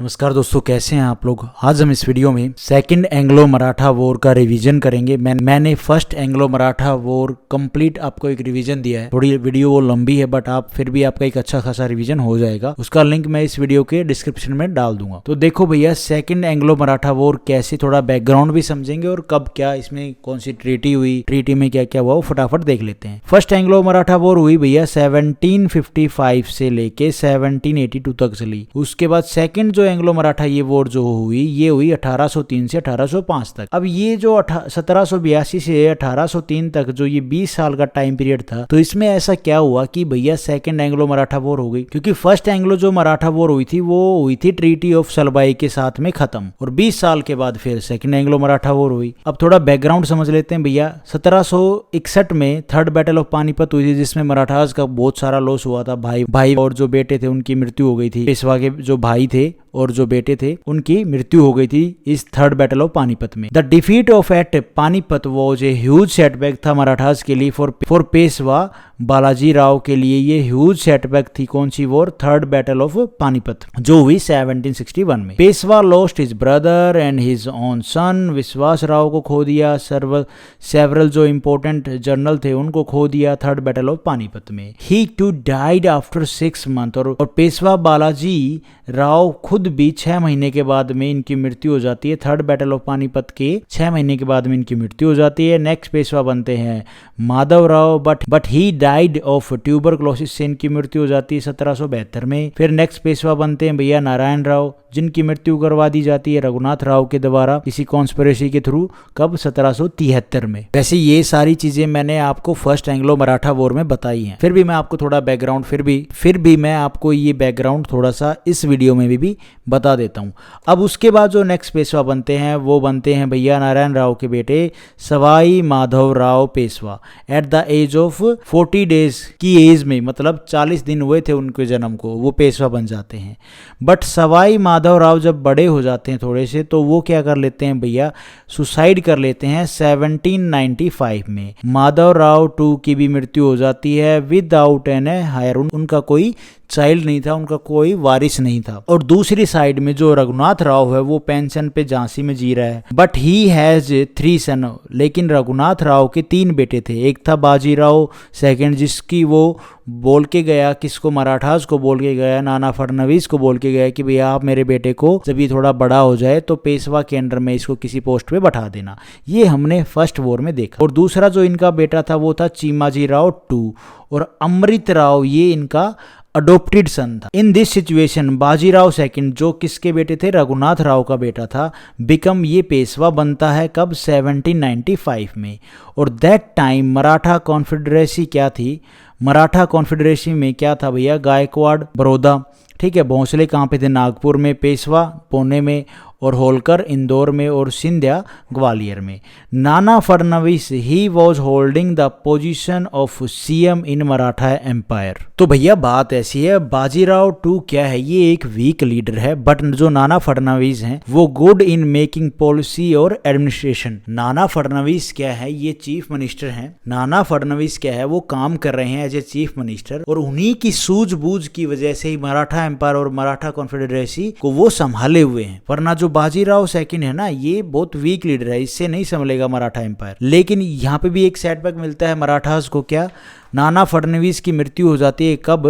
नमस्कार दोस्तों, कैसे हैं आप लोग। आज हम इस वीडियो में सेकंड एंग्लो मराठा वॉर का रिवीजन करेंगे। मैंने first Anglo Maratha war complete आपको एक रिवीजन दिया है। थोड़ी वीडियो वो लंबी है बट आप फिर भी आपका एक अच्छा खासा रिवीजन हो जाएगा। उसका लिंक मैं इस वीडियो के डिस्क्रिप्शन में डाल दूंगा। तो देखो भैया, सेकंड एंग्लो मराठा वॉर कैसे, थोड़ा बैकग्राउंड भी समझेंगे और कब क्या इसमें कौन सी ट्रीटी हुई, ट्रीटी में क्या क्या हुआ वो फटाफट देख लेते हैं। फर्स्ट एंग्लो मराठा वॉर हुई भैया 1755 से लेके 1782 तक चली। उसके बाद सेकंड जो एंग्लो मराठा ये वॉर जो हुई, ये हुई 1803 से 1805 तक। अब ये जो 1782 से 1803 तक जो ये 20 साल का टाइम पीरियड था, तो इसमें ऐसा क्या हुआ कि भैया सेकंड एंग्लो मराठा वॉर हो गई। क्योंकि फर्स्ट एंग्लो जो मराठा वॉर हुई थी वो हुई थी ट्रीटी ऑफ सलबाई के साथ में खत्म, और 20 साल के बाद फिर सेकंड एंग्लो मराठा वॉर हुई। अब थोड़ा बैकग्राउंड समझ लेते हैं भैया। 1761 में थर्ड बैटल ऑफ पानीपत हुई थी, जिसमें मराठास का बहुत सारा लॉस हुआ था। भाई और जो बेटे थे उनकी मृत्यु हो गई थी। पेशवा के जो भाई थे और जो बेटे थे उनकी मृत्यु हो गई थी इस थर्ड बैटल ऑफ पानीपत में। The defeat of at Panipat was a huge setback था मराठास के लिए। फॉर पेशवा बालाजी राव के लिए ये ह्यूज सेटबैक थी। कौन सी war? Third battle of Panipat, जो हुई 1761 में। Peshwa lost his brother and his own son. Vishwas Rao को खो दिया। सेवरल जो इंपॉर्टेंट जनरल थे उनको खो दिया थर्ड बैटल ऑफ पानीपत में। ही टू डाइड आफ्टर 6 मंथ। और पेशवा बालाजी राव खुद भी 6 महीने के बाद में इनकी मृत्यु हो जाती है। थर्ड बैटल ऑफ पानीपत के 6 महीने के बाद में इनकी मृत्यु हो जाती है। नेक्स्ट पेशवा बनते हैं Madhav Rao, but he died of tuberculosis से इनकी मृत्यु हो जाती है 1772 में। फिर नेक्स्ट पेशवा बनते हैं भैया नारायण राव, जिनकी मृत्यु करवा दी जाती है रघुनाथ राव के द्वारा किसी कॉन्स्पिरेसी के थ्रू। कब? 1773 में। वैसे ये सारी चीजें मैंने आपको फर्स्ट एंग्लो मराठा वॉर में बताई हैं। फिर भी मैं आपको थोड़ा बैकग्राउंड फिर भी मैं आपको ये बैकग्राउंड थोड़ा सा इस वीडियो में भी बता देता हूँ। अब उसके बाद जो नेक्स्ट पेशवा बनते हैं वो बनते हैं भैया नारायण राव के बेटे Sawai Madhav Rao Peshwa. At the age of 40 days की एज में, मतलब 40 दिन हुए थे उनके जन्म को, वो पेशवा बन जाते हैं। बट सवाई माधव राव जब बड़े हो जाते हैं थोड़े से, तो वो क्या कर लेते हैं भैया, सुसाइड कर लेते हैं 1795 में। माधव राव 2 की भी मृत्यु हो जाती है विदाउट एन हायर। उनका कोई चाइल्ड नहीं था, उनका कोई वारिस नहीं था। और दूसरी साइड में जो रघुनाथ राव है वो पेंशन पे झांसी में जी रहा है। बट ही हैज 3 सन। लेकिन रघुनाथ राव के 3 बेटे थे। एक था बाजीराव सेकंड, जिसकी वो बोल के गया, किसको? मराठास को बोल के गया, नाना फडणवीस को बोल के गया कि भैया आप मेरे बेटे को जब ये थोड़ा बड़ा हो जाए तो पेशवा के अंडर में इसको किसी पोस्ट पे बैठा देना। ये हमने फर्स्ट वॉर में देखा। और दूसरा जो इनका बेटा था वो था चीमाजी राव 2, और अमृत राव ये इनका अडोप्टेड सन था। In this situation Bajirao second, जो किसके बेटे थे? रघुनाथ राव का बेटा था, बिकम ये पेशवा बनता है कब? 1795 में। और दैट टाइम मराठा कॉन्फेडरेसी क्या थी? मराठा कॉन्फेडरेसी में क्या था भैया? गायकवाड़ बड़ौदा, ठीक है। भोंसले कहाँ पे थे? नागपुर में। पेशवा पुणे में, और होलकर इंदौर में, और सिंधिया ग्वालियर में। Nana Phadnavis he was holding the position of CM in Maratha empire. तो भैया बात ऐसी है, बाजीराव 2 क्या है? ये एक वीक लीडर है, बट जो नाना फडणवीस हैं वो गुड इन मेकिंग पॉलिसी और एडमिनिस्ट्रेशन। नाना फडणवीस क्या है? ये चीफ मिनिस्टर हैं। नाना फडणवीस क्या है? वो काम कर रहे हैं एज ए चीफ मिनिस्टर, और उन्हीं की सूझबूझ की वजह से ही मराठा एम्पायर और मराठा कॉन्फेडरेसी को वो संभाले हुए हैं। वरना जो बाजीराव सेकंड है ना, ये बहुत वीक लीडर है, इससे नहीं संभलेगा मराठा एम्पायर। लेकिन यहाँ पे भी एक सेटबैक मिलता है मराठास को। क्या? नाना फडणवीस की मृत्यु हो जाती है कब?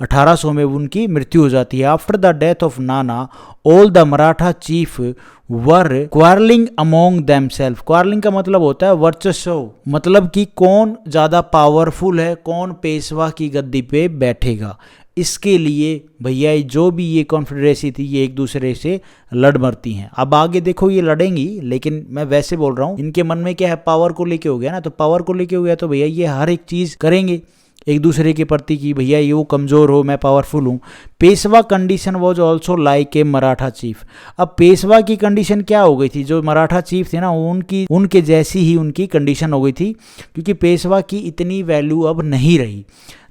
1800 में उनकी मृत्यु हो जाती है। After the death of Nana all the Maratha chief were quarrelling among themselves. Quarrelling का मतलब होता है वर्चस्व, मतलब कि कौन ज्यादा पावरफुल है, कौन पेशवा की गद्दी पे बैठेगा। इसके लिए भैया जो भी ये कॉन्फेडरेसी थी ये एक दूसरे से लड़ मरती हैं। अब आगे देखो ये लड़ेंगी, लेकिन मैं वैसे बोल रहा हूँ, इनके मन में क्या है? पावर को लेके हो गया ना। तो पावर को लेके हो गया तो भैया ये हर एक चीज करेंगे एक दूसरे के प्रति की भैया ये वो कमजोर हो, मैं पावरफुल हूँ। Peshwa condition was also like a Maratha chief. अब पेशवा की कंडीशन क्या हो गई थी? जो मराठा चीफ थे ना उनके जैसी ही उनकी कंडीशन हो गई थी, क्योंकि पेशवा की इतनी वैल्यू अब नहीं रही।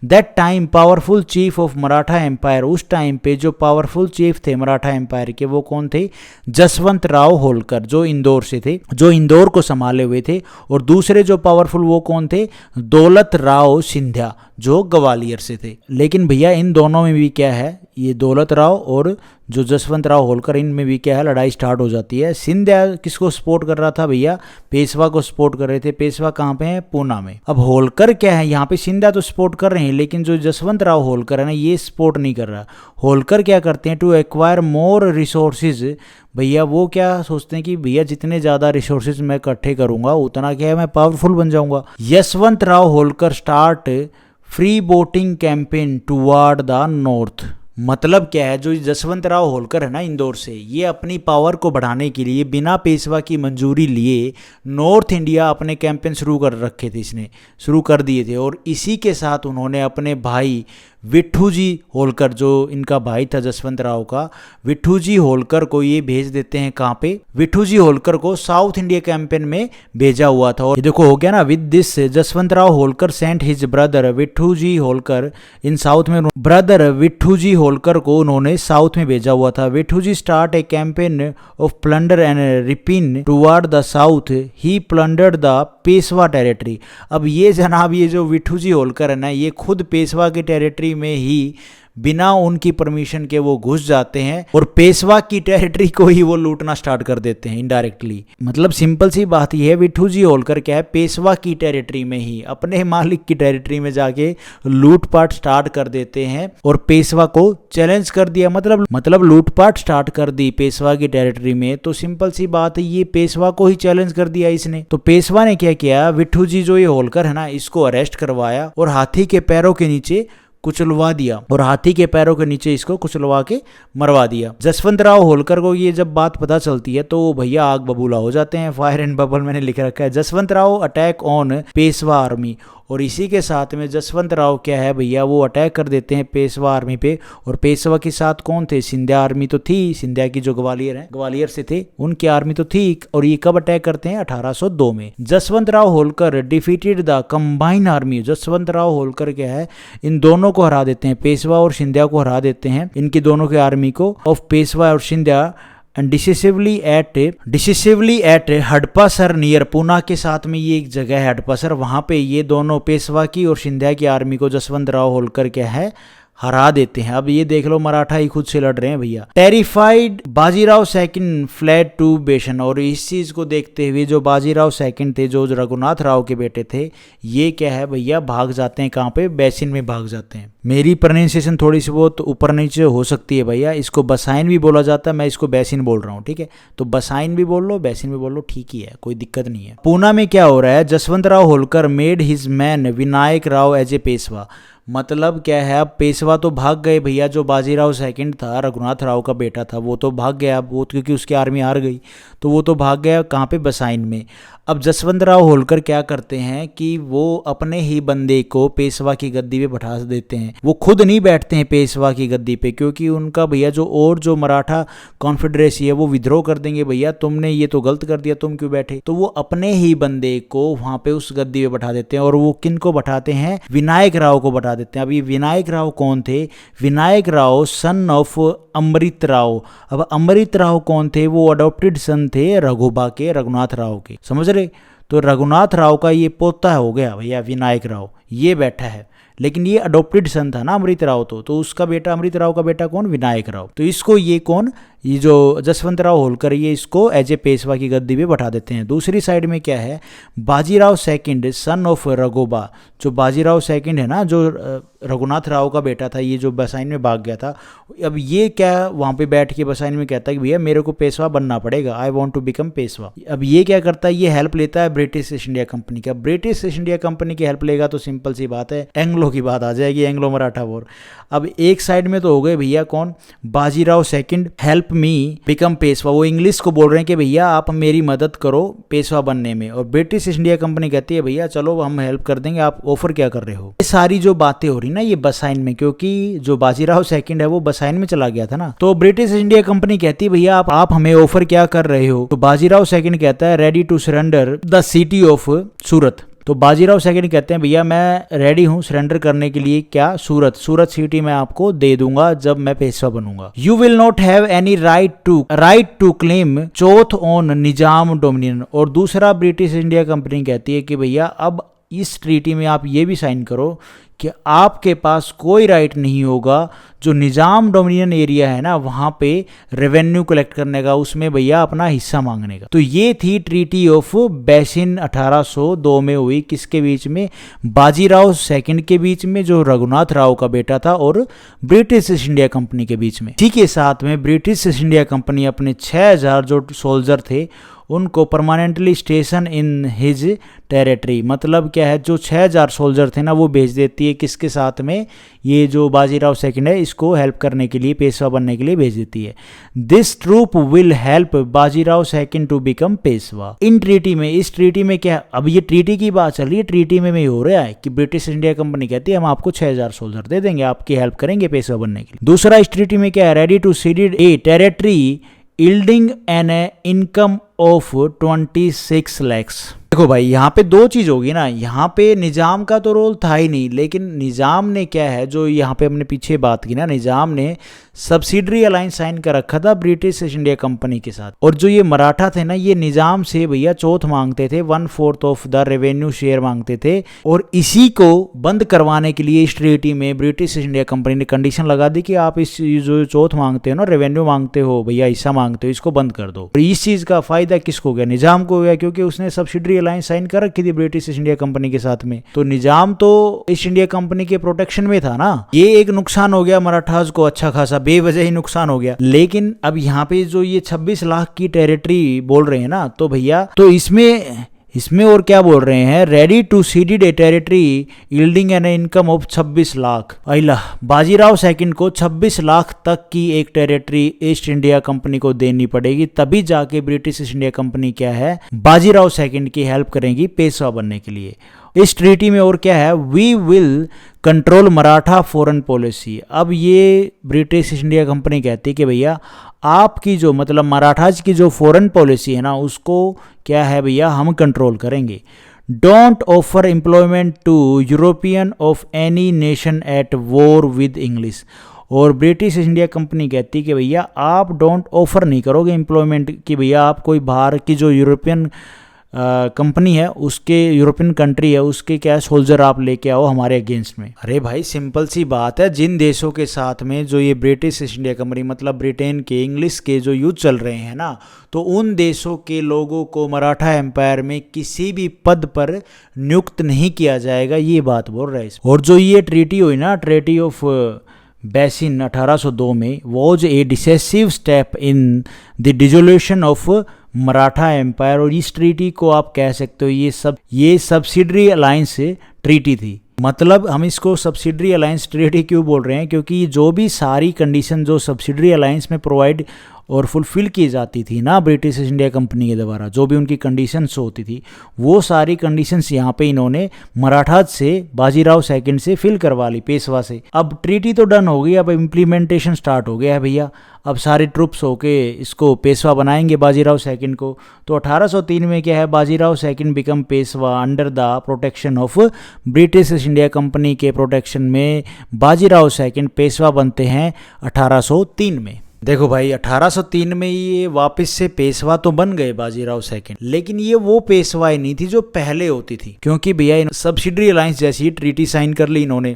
That time powerful chief of Maratha empire, उस टाइम पे जो पावरफुल चीफ थे मराठा एम्पायर के वो कौन थे? जसवंत राव होलकर, जो इंदौर से थे, जो इंदौर को संभाले हुए थे। और दूसरे जो पावरफुल वो कौन थे? दौलत राव सिंधिया, जो ग्वालियर से थे। लेकिन भैया इन दोनों में भी क्या है, ये दौलत राव और जो जसवंत राव होलकर, इनमें भी क्या है, लड़ाई स्टार्ट हो जाती है। सिंधिया किसको सपोर्ट कर रहा था भैया, पेशवा को सपोर्ट कर रहे थे। पेशवा कहाँ पे है, पूना में। अब होलकर क्या है, यहाँ पे सिंधिया तो सपोर्ट कर रहे हैं, लेकिन जो जसवंत राव होलकर है ना, ये सपोर्ट नहीं कर रहा। होलकर क्या करते हैं, टू एक्वायर मोर रिसोर्सेज, भैया वो क्या सोचते हैं कि भैया जितने ज़्यादा रिसोर्सेज मैं इकट्ठे करूंगा उतना क्या है, मैं पावरफुल बन जाऊंगा। Yashwant Rao Holkar start free boating campaign toward the north. मतलब क्या है, जो जसवंत राव होलकर है ना इंदौर से, ये अपनी पावर को बढ़ाने के लिए बिना पेशवा की मंजूरी लिए नॉर्थ इंडिया अपने कैंपेन शुरू कर रखे थे, इसने शुरू कर दिए थे। और इसी के साथ उन्होंने अपने भाई विट्ठू जी होलकर, जो इनका भाई था जसवंत राव का, विट्ठू जी होलकर को ये भेज देते हैं कहाँ पे, विट्ठू जी होलकर को साउथ इंडिया कैंपेन में भेजा हुआ था। और ये देखो हो गया ना, with this Jaswant Rao Holkar sent his brother Vitthu ji Holkar in south में। ब्रदर विट्ठू जी होलकर को उन्होंने साउथ में भेजा हुआ था। Vitthu ji start a campaign of plunder and rapine toward the south, he plundered the Peshwa territory. अब ये जनाब, ये जो विट्ठू जी होलकर है ना, ये खुद पेशवा की टेरिटरी में ही बिना उनकी परमिशन के वो घुस जाते हैं और पेशवा की टेरिटरी को ही वो लूटना स्टार्ट कर देते हैं इनडायरेक्टली। मतलब सिंपल सी बात यह है, विट्ठू जी होलकर क्या है, पेशवा की टेरिटरी में ही अपने मालिक की टेरिटरी में जाके लूटपाट स्टार्ट कर देते हैं और पेशवा को चैलेंज कर दिया। मतलब लूटपाट स्टार्ट कर दी पेशवा की टेरिटरी में, तो सिंपल सी बात है, ये पेशवा को ही चैलेंज कर दिया इसने। तो पेशवा ने क्या किया, विट्ठू जी जो ये होलकर है ना, इसको अरेस्ट करवाया और हाथी के पैरों के नीचे कुचलवा दिया, और हाथी के पैरों के नीचे इसको कुचलवा के मरवा दिया। जसवंत राव होलकर को ये जब बात पता चलती है तो भैया आग बबूला हो जाते हैं, फायर एंड बबल मैंने लिख रखा है। Jaswant Rao attack on Peshwa army, और इसी के साथ में जसवंत राव क्या है भैया, वो अटैक कर देते हैं पेशवा आर्मी पे। और पेशवा के साथ कौन थे, सिंधिया आर्मी तो थी, सिंधिया की जो ग्वालियर है, ग्वालियर से थे, उनकी आर्मी तो थी। और ये कब अटैक करते हैं, 1802 में। Jaswant Rao Holkar defeated the combine army. Jaswant Rao Holkar क्या है, इन दोनों को हरा देते हैं, पेशवा और सिंधिया को हरा देते हैं, इनकी दोनों की आर्मी को, ऑफ पेशवा और Scindia and decisively at Hadapsar near Poona के साथ में ये एक जगह है हडपासर, वहां पे ये दोनों पेशवा की और सिंधिया की आर्मी को जसवंत राव होलकर क्या है, हरा देते हैं। अब ये देख लो, मराठा ही खुद से लड़ रहे हैं भैया। Terrified Bajirao second fled to Bassein, और इस चीज को देखते हुए जो बाजीराव सेकंड थे, जो रघुनाथ राव के बेटे थे, ये क्या है भैया, भाग जाते हैं कहाँ पे, बेसिन में भाग जाते हैं। मेरी प्रोनाउंसिएशन थोड़ी सी बहुत ऊपर नीचे हो सकती है भैया, इसको बसाइन भी बोला जाता है, मैं इसको बेसिन बोल रहा हूँ, ठीक है। तो बसाइन भी बोल लो, बेसिन भी बोल लो, ठीक ही है, कोई दिक्कत नहीं है। पूना में क्या हो रहा है, Jaswant Rao Holkar made his man Vinayak Rao as a Peshwa. मतलब क्या है, अब पेशवा तो भाग गए भैया, जो बाजीराव सेकंड था, रघुनाथ राव का बेटा था, वो तो भाग गया, वो क्योंकि उसकी आर्मी हार गई, तो वो तो भाग गया कहाँ पे, बसाइन में। अब जसवंत राव होलकर क्या करते हैं कि वो अपने ही बंदे को पेशवा की गद्दी पे बैठा देते हैं। वो खुद नहीं बैठते हैं पेशवा की गद्दी पे, क्योंकि उनका भैया जो मराठा कॉन्फेडरेसी है वो विद्रोह कर देंगे, भैया तुमने ये तो गलत कर दिया, तुम क्यों बैठे। तो वो अपने ही बंदे को वहां पे उस गद्दी पे बैठा देते हैं, और वो किन को बैठाते हैं, विनायक राव को बैठा देते हैं। अब ये विनायक राव कौन थे, विनायक राव सन ऑफ अमृत राव। अब अमृत राव कौन थे, वो अडॉप्टेड सन थे रघुबा के, रघुनाथ राव के, समझ रहे। तो रघुनाथ राव का ये पोता हो गया भैया विनायक राव, ये बैठा है, लेकिन ये अडॉप्टेड सन था ना अमृत राव, तो उसका बेटा, अमृत राव का बेटा कौन, विनायक राव। तो इसको ये कौन, ये जो जसवंत राव होलकर, ये इसको एज ए पेशवा की गद्दी पे बैठा देते हैं। दूसरी साइड में क्या है, Bajirao second son of Raghoba, जो बाजीराव सेकंड है ना, जो रघुनाथ राव का बेटा था, ये जो बसाइन में भाग गया था, अब ये क्या वहाँ पे बैठ के बसाइन में कहता है कि भैया मेरे को पेशवा बनना पड़ेगा, I want to become Peshwa. अब ये क्या करता है, ये हेल्प लेता है ब्रिटिश ईस्ट इंडिया कंपनी का। ब्रिटिश ईस्ट इंडिया कंपनी की हेल्प लेगा तो सिंपल सी बात है, एंग्लो की बात आ जाएगी, एंग्लो मराठा वॉर। अब एक साइड में तो हो गए भैया कौन, Bajirao second help me become Peshwa, वो इंग्लिश को बोल रहे हैं कि भैया आप मेरी मदद करो पेशवा बनने में, और ब्रिटिश ईस्ट इंडिया कंपनी कहती है भैया चलो हम हेल्प कर देंगे, आप ऑफर क्या कर रहे हो। ये सारी जो बातें हो रही ना ये बसाइन में, क्योंकि जो बाजीराव सेकंड है वो बसाइन में चला गया था ना, तो ब्रिटिश इंडिया कंपनी कहती है भैया आप हमें ऑफर क्या कर रहे हो। तो बाजीराव सेकंड कहता है ready to surrender the city of Surat. तो बाजीराव सेकंड कहते हैं भैया मैं रेडी हूं सरेंडर करने के लिए, क्या, सूरत सिटी मैं आपको दे दूंगा जब मैं पेशवा बनूंगा। You will not have any right to claim chauth on Nizam dominion. और दूसरा ब्रिटिश इंडिया कंपनी कहती है कि भैया अब इस ट्रीटी में आप ये भी साइन करो कि आपके पास कोई राइट नहीं होगा जो निजाम डोमिनियन एरिया है ना वहां पे रेवेन्यू कलेक्ट करने का, उसमें भैया अपना हिस्सा मांगने का। तो ये थी ट्रीटी ऑफ बैसिन 1802 में हुई, किसके बीच में? बाजीराव सेकंड के बीच में, जो रघुनाथ राव का बेटा था, और ब्रिटिश ईस्ट इंडिया कंपनी के बीच में। इसी के साथ में ब्रिटिश ईस्ट इंडिया कंपनी अपने 6000 जो सोल्जर थे उनको permanently station in his territory, मतलब क्या है, जो 6000 सोल्जर थे ना वो भेज देती है किसके साथ में? ये जो बाजीराव सेकंड है इसको हेल्प करने के लिए, पेशवा बनने के लिए भेज देती है। This troop will help Bajirao second to become Peshwa. इन ट्रीटी में, इस ट्रीटी में क्या, अब ये ट्रीटी की बात चल रही है, ट्रीटी में हो रहा है कि ब्रिटिश इंडिया कंपनी कहती है हम आपको 6000 सोल्जर दे देंगे, आपकी हेल्प करेंगे पेशवा बनने के लिए। दूसरा, इस ट्रीटी में क्या है? Ready to cede a territory yielding an income of 26 lakhs। देखो भाई यहाँ पे दो चीज होगी ना, यहाँ पे निजाम का तो रोल था ही नहीं, लेकिन निजाम ने क्या है, जो यहाँ पे हमने पीछे बात की ना, निजाम ने सब्सिडरी अलायंस साइन कर रखा था ब्रिटिश ईस्ट इंडिया कंपनी के साथ। और जो ये मराठा थे ना, ये निजाम से भैया चौथ मांगते थे, 1/4 ऑफ द रेवेन्यू शेयर मांगते थे। और इसी को बंद करवाने के लिए इस ट्रीटी में ब्रिटिश ईस्ट इंडिया कंपनी ने कंडीशन लगा दी कि आप इस जो चौथ मांगते हो ना, रेवेन्यू मांगते हो भैया, हिस्सा मांगते हो, इसको बंद कर दो। और इस चीज का फायदा किसको गया? निजाम को गया, क्योंकि उसने सब्सिडरी अलायंस साइन कर रखी थी ब्रिटिश ईस्ट इंडिया कंपनी के साथ में। तो निजाम तो ईस्ट इंडिया कंपनी के प्रोटेक्शन में था ना। ये एक नुकसान हो गया मराठास को, अच्छा खासा बेवजह ही नुकसान हो गया। लेकिन अब यहाँ पे जो ये 26 लाख की टेरिटरी बोल रहे हैं ना, तो भैया तो इसमें और क्या बोल रहे हैं? Ready to ceded a territory yielding an income of 26 lakh. Allah, Bajirao second को 26 लाख तक की एक टेरिटरी ईस्ट इंडिया कंपनी को देनी पड़ेगी, तभी जाके ब्रिटिश ईस्ट इंडिया कंपनी क्या है, बाजीराव सेकंड की हेल्प करेंगी पेशवा बनने के लिए। इस ट्रीटी में और क्या है? We will control Maratha foreign policy. अब ये ब्रिटिश ईस्ट इंडिया कंपनी कहती है कि भैया आपकी जो, मतलब मराठाज की जो फॉरेन पॉलिसी है ना, उसको क्या है भैया, हम कंट्रोल करेंगे। Don't offer employment to European of any nation at war with English. और ब्रिटिश इंडिया कंपनी कहती है कि भैया आप डोंट ऑफर नहीं करोगे एम्प्लॉयमेंट की, भैया आप कोई बाहर की जो यूरोपियन कंपनी है, उसके यूरोपियन कंट्री है, उसके क्या सोल्जर आप लेके आओ हमारे अगेंस्ट में। अरे भाई सिंपल सी बात है, जिन देशों के साथ में जो ये ब्रिटिश ईस्ट इंडिया कंपनी, मतलब ब्रिटेन के, इंग्लिश के जो युद्ध चल रहे हैं ना, तो उन देशों के लोगों को मराठा एम्पायर में किसी भी पद पर नियुक्त नहीं किया जाएगा, ये बात बोल रहे हैं। और जो ये ट्रीटी हुई ना, ट्रीटी ऑफ बैसिन 1802 में, was a decisive step in the dissolution of Maratha empire. और इस ट्रीटी को आप कह सकते हो ये सब्सिडरी अलायंस ट्रीटी थी। मतलब हम इसको सब्सिडरी अलायंस ट्रीटी क्यों बोल रहे हैं? क्योंकि जो भी सारी कंडीशन जो सब्सिडरी अलायंस में प्रोवाइड और फुलफिल की जाती थी ना ब्रिटिश इंडिया कंपनी के द्वारा, जो भी उनकी कंडीशंस होती थी, वो सारी कंडीशंस यहाँ पे इन्होंने मराठाज से, बाजीराव सेकंड से फिल करवा ली, पेशवा से। अब ट्रीटी तो डन हो गई, अब इम्प्लीमेंटेशन स्टार्ट हो गया है भैया। अब सारे ट्रुप्स होके इसको पेशवा बनाएंगे बाजीराव सेकंड को। तो 1803 में क्या है, Bajirao second become Peshwa under the protection of British India company के प्रोटेक्शन में बाजीराव सेकंड पेशवा बनते हैं 1803 में। देखो भाई 1803 में ये वापस से पेशवा तो बन गए बाजीराव सेकंड, लेकिन ये वो पेशवाई नहीं थी जो पहले होती थी, क्योंकि भैया सब्सिडरी अलायंस जैसी ट्रीटी साइन कर ली इन्होंने।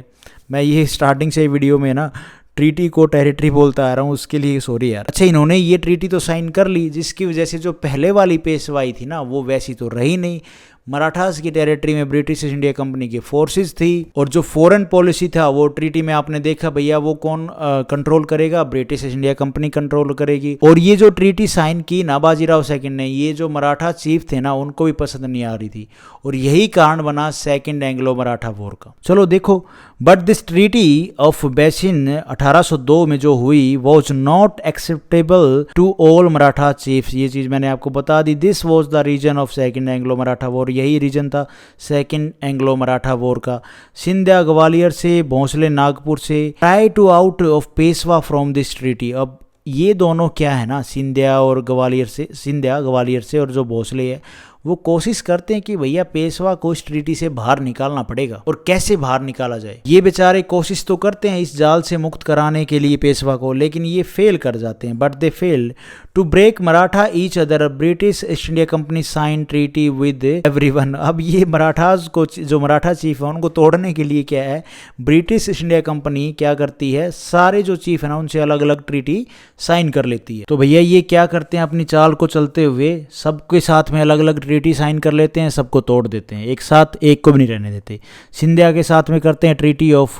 मैं ये स्टार्टिंग से वीडियो में ना ट्रीटी को टेरिटरी बोलता आ रहा हूँ, उसके लिए सॉरी यार। अच्छा, इन्होंने ये ट्रीटी तो साइन कर ली, जिसकी वजह से जो पहले वाली पेशवाई थी ना, वो वैसी तो रही नहीं। मराठास की टेरिटरी में ब्रिटिश इंडिया कंपनी की फोर्सेस थी, और जो फॉरेन पॉलिसी था वो ट्रीटी में आपने देखा भैया, वो कौन कंट्रोल करेगा? ब्रिटिश इंडिया कंपनी कंट्रोल करेगी। और ये जो ट्रीटी साइन की ना बाजीराव सेकंड ने, ये जो मराठा चीफ थे ना, उनको भी पसंद नहीं आ रही थी, और यही कारण बना सेकंड एंग्लो मराठा वॉर का। चलो देखो, but this treaty of Bassein 1802 में जो हुई was not acceptable to all Maratha chiefs. ये चीज मैंने आपको बता दी। This was the reason of second Anglo Maratha war, यही रीजन था सेकंड एंग्लो मराठा वॉर का। सिंधिया ग्वालियर से, भोंसले नागपुर से try to out of Peshwa from this treaty. अब ये दोनों क्या है ना, सिंधिया ग्वालियर से और जो भोंसले है, वो कोशिश करते हैं कि भैया पेशवा को इस ट्रीटी से बाहर निकालना पड़ेगा, और कैसे बाहर निकाला जाए। ये बेचारे कोशिश तो करते हैं इस जाल से मुक्त कराने के लिए पेशवा को, लेकिन ये फेल कर जाते हैं। But they fail to break Maratha each other British East India company sign treaty with everyone. अब ये मराठास को, जो मराठा चीफ है उनको तोड़ने के लिए क्या है, ब्रिटिश ईस्ट इंडिया कंपनी क्या करती है, सारे जो चीफ है ना उनसे अलग अलग ट्रीटी साइन कर लेती है। तो भैया ये क्या करते हैं, अपनी चाल को चलते हुए सबके साथ में अलग अलग ट्रीटी साइन कर लेते हैं, सबको तोड़ देते हैं, एक साथ एक को भी नहीं रहने देते। सिंधिया के साथ में करते हैं ट्रीटी ऑफ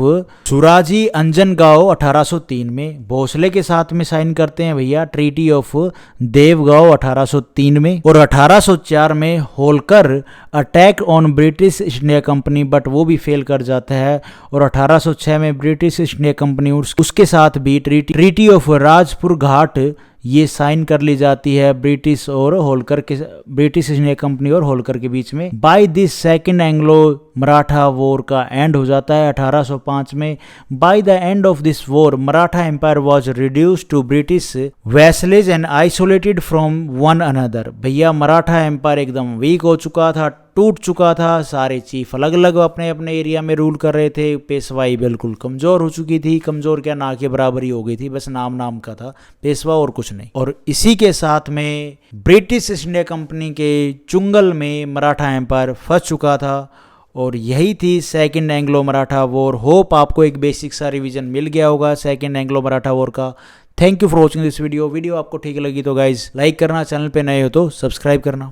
सुराजी अंजनगांव 1803 में, भोसले के साथ में साइन करते हैं भैया ट्रीटी ऑफ देवगांव 1803 में, और 1804 में Holkar attack on British East India company, but वो भी फेल कर जाता है। और 1806 में ब्रिटिश ईस्ट इंडिया कंपनी उसके साथ भी ट्रीटी ऑफ राजपुर घाट ये साइन कर ली जाती है ब्रिटिश और होलकर के, ब्रिटिश ईस्ट इंडिया कंपनी और होलकर के बीच में। By this second Anglo Maratha war का एंड हो जाता है 1805 में। By the end of this war Maratha empire was reduced to British vassals and isolated from one another. भैया मराठा एम्पायर एकदम वीक हो चुका था, टूट चुका था, सारे चीफ अलग अलग अपने अपने एरिया में रूल कर रहे थे, पेशवाई बिल्कुल कमजोर हो चुकी थी, कमजोर क्या ना के बराबर ही हो गई थी, बस नाम नाम का था पेशवा और कुछ नहीं। और इसी के साथ में ब्रिटिश ईस्ट इंडिया कंपनी के चुंगल में मराठा एम्पायर फंस चुका था। और यही थी second Anglo Maratha war. Hope आपको एक बेसिक सा रिवीजन मिल गया होगा सेकंड एंग्लो मराठा वॉर का। Thank you for watching this video. Video आपको ठीक लगी तो गाइज लाइक करना, चैनल पे नए हो तो सब्सक्राइब करना।